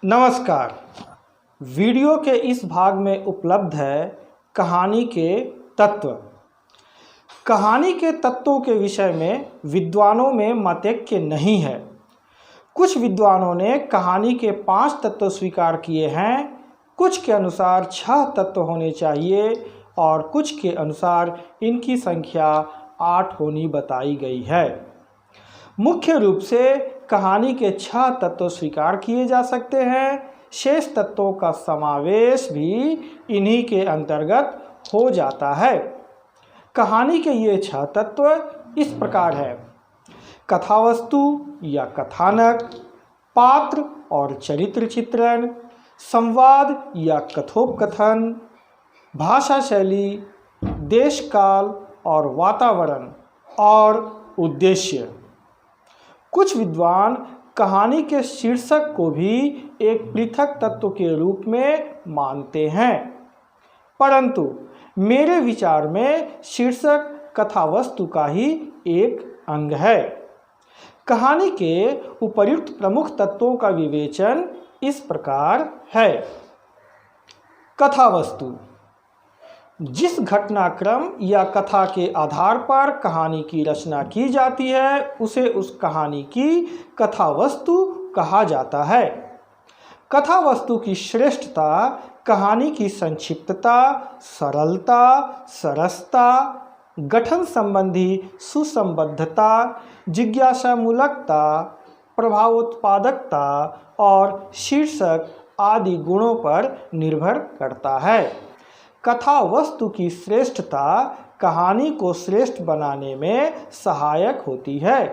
नमस्कार। वीडियो के इस भाग में उपलब्ध है कहानी के तत्व। कहानी के तत्वों के विषय में विद्वानों में मतैक्य नहीं है। कुछ विद्वानों ने कहानी के 5 तत्व स्वीकार किए हैं, कुछ के अनुसार 6 तत्व होने चाहिए और कुछ के अनुसार इनकी संख्या 8 होनी बताई गई है। मुख्य रूप से कहानी के 6 तत्व स्वीकार किए जा सकते हैं, शेष तत्वों का समावेश भी इन्हीं के अंतर्गत हो जाता है। कहानी के ये 6 तत्व इस प्रकार है: कथावस्तु या कथानक, पात्र और चरित्र चित्रण, संवाद या कथोपकथन, भाषा शैली, देश काल और वातावरण और उद्देश्य। कुछ विद्वान कहानी के शीर्षक को भी एक पृथक तत्व के रूप में मानते हैं, परंतु मेरे विचार में शीर्षक कथावस्तु का ही एक अंग है। कहानी के उपर्युक्त प्रमुख तत्वों का विवेचन इस प्रकार है। कथावस्तु: जिस घटनाक्रम या कथा के आधार पर कहानी की रचना की जाती है उसे उस कहानी की कथावस्तु कहा जाता है। कथावस्तु की श्रेष्ठता कहानी की संक्षिप्तता, सरलता, सरसता, गठन संबंधी सुसंबद्धता, जिज्ञासामूलकता, प्रभावोत्पादकता और शीर्षक आदि गुणों पर निर्भर करता है। कथा वस्तु की श्रेष्ठता कहानी को श्रेष्ठ बनाने में सहायक होती है।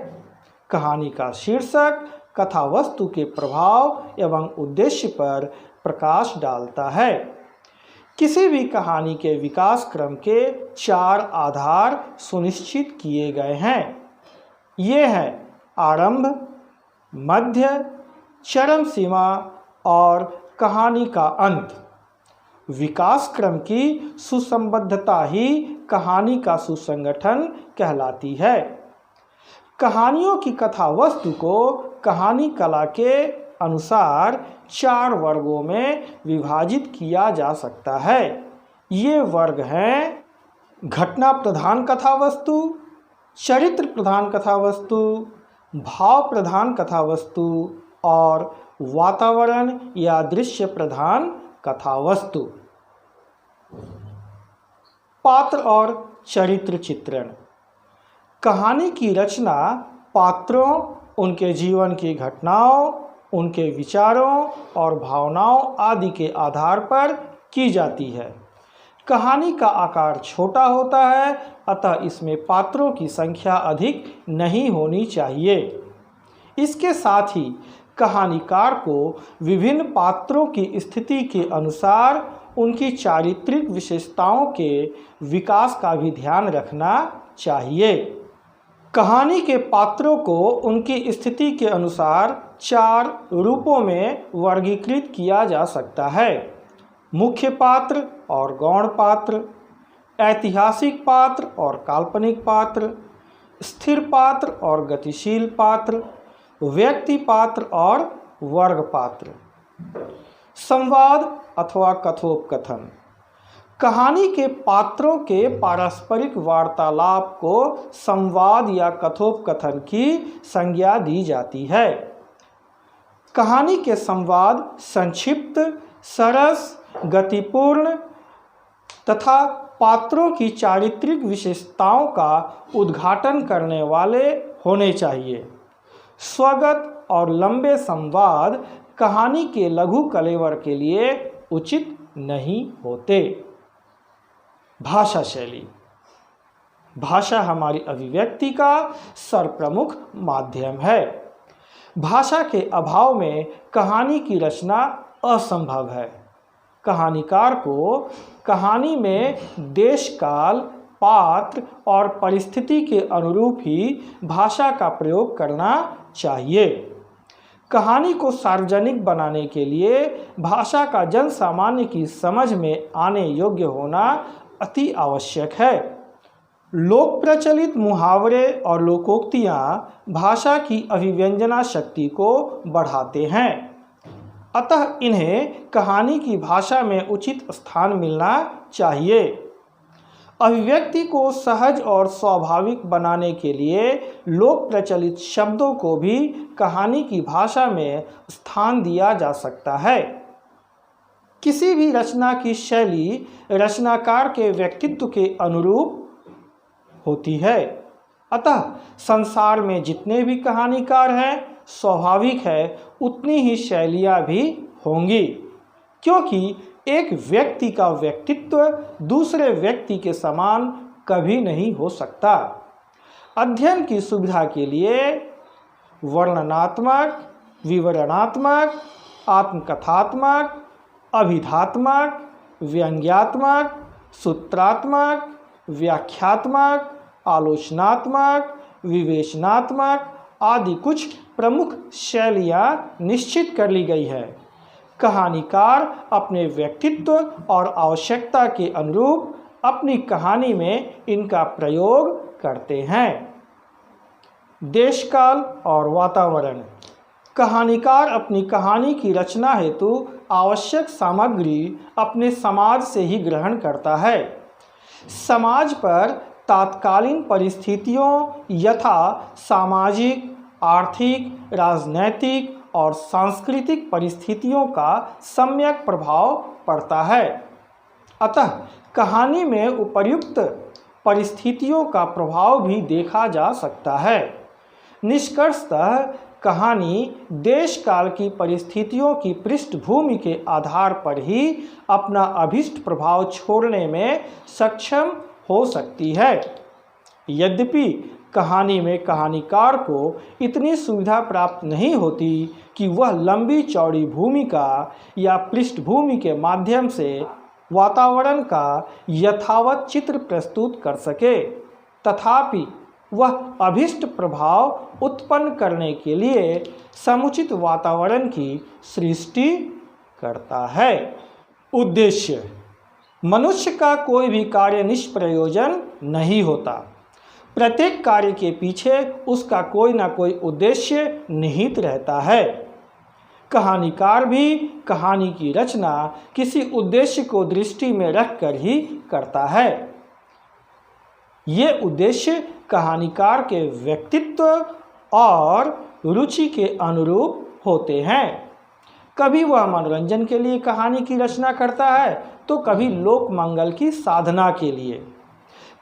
कहानी का शीर्षक कथा वस्तु के प्रभाव एवं उद्देश्य पर प्रकाश डालता है। किसी भी कहानी के विकास क्रम के 4 आधार सुनिश्चित किए गए हैं। ये हैं आरंभ, मध्य, चरम सीमा और कहानी का अंत। विकास क्रम की सुसंबद्धता ही कहानी का सुसंगठन कहलाती है। कहानियों की कथा वस्तु को कहानी कला के अनुसार 4 वर्गों में विभाजित किया जा सकता है। ये वर्ग हैं: घटना प्रधान कथा वस्तु, चरित्र प्रधान कथा वस्तु, भाव प्रधान कथा वस्तु और वातावरण या दृश्य प्रधान कथा वस्तु। पात्र और चरित्र चित्रण: कहानी की रचना पात्रों, उनके जीवन की घटनाओं, उनके विचारों और भावनाओं आदि के आधार पर की जाती है। कहानी का आकार छोटा होता है, अतः इसमें पात्रों की संख्या अधिक नहीं होनी चाहिए। इसके साथ ही कहानीकार को विभिन्न पात्रों की स्थिति के अनुसार उनकी चारित्रिक विशेषताओं के विकास का भी ध्यान रखना चाहिए। कहानी के पात्रों को उनकी स्थिति के अनुसार 4 रूपों में वर्गीकृत किया जा सकता है: मुख्य पात्र और गौण पात्र, ऐतिहासिक पात्र और काल्पनिक पात्र, स्थिर पात्र और गतिशील पात्र, व्यक्ति पात्र और वर्ग पात्र। संवाद अथवा कथोपकथन: कहानी के पात्रों के पारस्परिक वार्तालाप को संवाद या कथोपकथन की संज्ञा दी जाती है। कहानी के संवाद संक्षिप्त, सरस, गतिपूर्ण तथा पात्रों की चारित्रिक विशेषताओं का उद्घाटन करने वाले होने चाहिए। स्वगत और लंबे संवाद कहानी के लघु कलेवर के लिए उचित नहीं होते। भाषा शैली: भाषा हमारी अभिव्यक्ति का सर्वप्रमुख माध्यम है। भाषा के अभाव में कहानी की रचना असंभव है। कहानीकार को कहानी में देश काल, पात्र और परिस्थिति के अनुरूप ही भाषा का प्रयोग करना चाहिए। कहानी को सार्वजनिक बनाने के लिए भाषा का जन सामान्य की समझ में आने योग्य होना अति आवश्यक है। लोक प्रचलित मुहावरे और लोकोक्तियाँ भाषा की अभिव्यंजना शक्ति को बढ़ाते हैं। अतः इन्हें कहानी की भाषा में उचित स्थान मिलना चाहिए। अभिव्यक्ति को सहज और स्वाभाविक बनाने के लिए लोक प्रचलित शब्दों को भी कहानी की भाषा में स्थान दिया जा सकता है। किसी भी रचना की शैली रचनाकार के व्यक्तित्व के अनुरूप होती है। अतः संसार में जितने भी कहानीकार हैं, स्वाभाविक है उतनी ही शैलियाँ भी होंगी, क्योंकि एक व्यक्ति का व्यक्तित्व दूसरे व्यक्ति के समान कभी नहीं हो सकता। अध्ययन की सुविधा के लिए वर्णनात्मक, विवरणात्मक, आत्मकथात्मक, अभिधात्मक, व्यंग्यात्मक, सूत्रात्मक, व्याख्यात्मक, आलोचनात्मक, विवेचनात्मक आदि कुछ प्रमुख शैलियाँ निश्चित कर ली गई है। कहानीकार अपने व्यक्तित्व और आवश्यकता के अनुरूप अपनी कहानी में इनका प्रयोग करते हैं। देशकाल और वातावरण। कहानीकार अपनी कहानी की रचना हेतु आवश्यक सामग्री अपने समाज से ही ग्रहण करता है। समाज पर तात्कालीन परिस्थितियों यथा सामाजिक, आर्थिक, राजनैतिक और सांस्कृतिक परिस्थितियों का सम्यक प्रभाव पड़ता है। अतः कहानी में उपर्युक्त परिस्थितियों का प्रभाव भी देखा जा सकता है। निष्कर्षतः कहानी देश काल की परिस्थितियों की पृष्ठभूमि के आधार पर ही अपना अभिष्ट प्रभाव छोड़ने में सक्षम हो सकती है। यद्यपि कहानी में कहानीकार को इतनी सुविधा प्राप्त नहीं होती कि वह लंबी चौड़ी भूमिका या पृष्ठभूमि के माध्यम से वातावरण का यथावत चित्र प्रस्तुत कर सके, तथापि वह अभिष्ट प्रभाव उत्पन्न करने के लिए समुचित वातावरण की सृष्टि करता है। उद्देश्य। मनुष्य का कोई भी कार्य निष्प्रयोजन नहीं होता। प्रत्येक कार्य के पीछे उसका कोई ना कोई उद्देश्य निहित रहता है। कहानीकार भी कहानी की रचना किसी उद्देश्य को दृष्टि में रखकर ही करता है। ये उद्देश्य कहानीकार के व्यक्तित्व और रुचि के अनुरूप होते हैं। कभी वह मनोरंजन के लिए कहानी की रचना करता है, तो कभी लोक मंगल की साधना के लिए,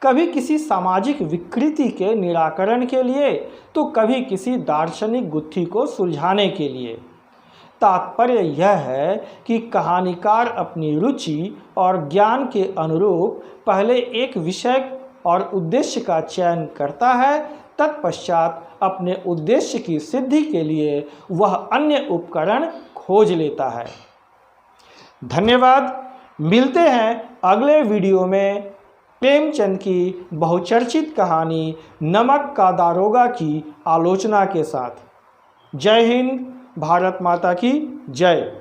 कभी किसी सामाजिक विकृति के निराकरण के लिए, तो कभी किसी दार्शनिक गुत्थी को सुलझाने के लिए। तात्पर्य यह है कि कहानीकार अपनी रुचि और ज्ञान के अनुरूप पहले एक विषय और उद्देश्य का चयन करता है, तत्पश्चात अपने उद्देश्य की सिद्धि के लिए वह अन्य उपकरण खोज लेता है। धन्यवाद। मिलते हैं अगले वीडियो में प्रेमचंद की बहुचर्चित कहानी नमक का दारोगा की आलोचना के साथ। जय हिंद। भारत माता की जय।